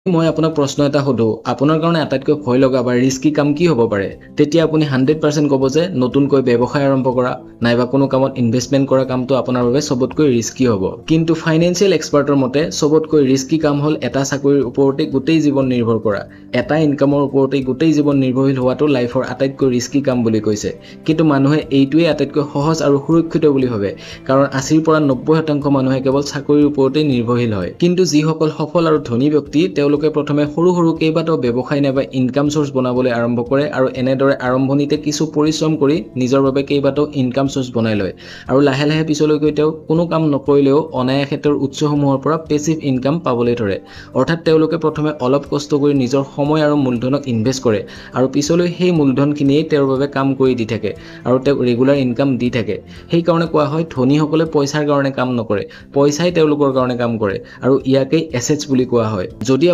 মই আপোনাক প্ৰশ্ন এটা সোধো, আপোনাৰ কাৰণে আটাইতকৈ ভয় লগা বা ৰিস্কি কাম কি হ'ব পাৰে? তেতিয়া আপুনি 100% ক'ব যে নতুনকৈ ব্যৱসায় আৰম্ভ কৰা নাইবা কোনো কামত ইনভেষ্টমেণ্ট কৰা কামটো আপোনাৰ বাবে সবতকৈ ৰিস্কি হ'ব। কিন্তু ফাইনেন্সিয়েল এক্সপাৰ্টৰ মতে সবতকৈ ৰিস্কি কাম হ'ল এটা চাকৰিৰ ওপৰতে গোটেই জীৱন নিৰ্ভৰ কৰা। এটা ইনকামৰ ওপৰতে গোটেই জীৱন নিৰ্ভৰশীল হোৱাটো লাইফৰ আটাইতকৈ ৰিস্কি কাম বুলি কৈছে। কিন্তু মানুহে এইটোৱে আটাইতকৈ সহজ আৰু সুৰক্ষিত বুলি ভাবে, কাৰণ 80 পৰা 90% মানুহে কেৱল চাকৰিৰ ওপৰতে নিৰ্ভৰশীল হয়। কিন্তু যিসকল সফল আৰু ধনী ব্যক্তি তেওঁলোকে প্ৰথমে সৰু সৰু কেইবাটাও ব্যৱসায় নাইবা ইনকাম সোৰ্স বনাবলৈ আৰম্ভ কৰে আৰু এনেদৰে আৰম্ভণিতে কিছু পৰিশ্ৰম কৰি নিজৰ বাবে কেইবাটাও ইনকাম সোৰ্স বনাই লয় আৰু লাহে লাহে পিছলৈকৈ তেওঁ কোনো কাম নকৰিলেও অনায়াসে তেওঁৰ উৎসসমূহৰ পৰা পেছিভ ইনকাম পাবলৈ ধৰে। অৰ্থাৎ তেওঁলোকে প্ৰথমে অলপ কষ্ট কৰি নিজৰ সময় আৰু মূলধনক ইনভেষ্ট কৰে আৰু পিছলৈ সেই মূলধনখিনিয়ে তেওঁৰ বাবে কাম কৰি দি থাকে আৰু তেওঁক ৰেগুলাৰ ইনকাম দি থাকে। সেইকাৰণে কোৱা হয় ধনীসকলে পইচাৰ কাৰণে কাম নকৰে, পইচাই তেওঁলোকৰ কাৰণে কাম কৰে আৰু ইয়াকেই এছেটছ বুলি কোৱা হয়। যদি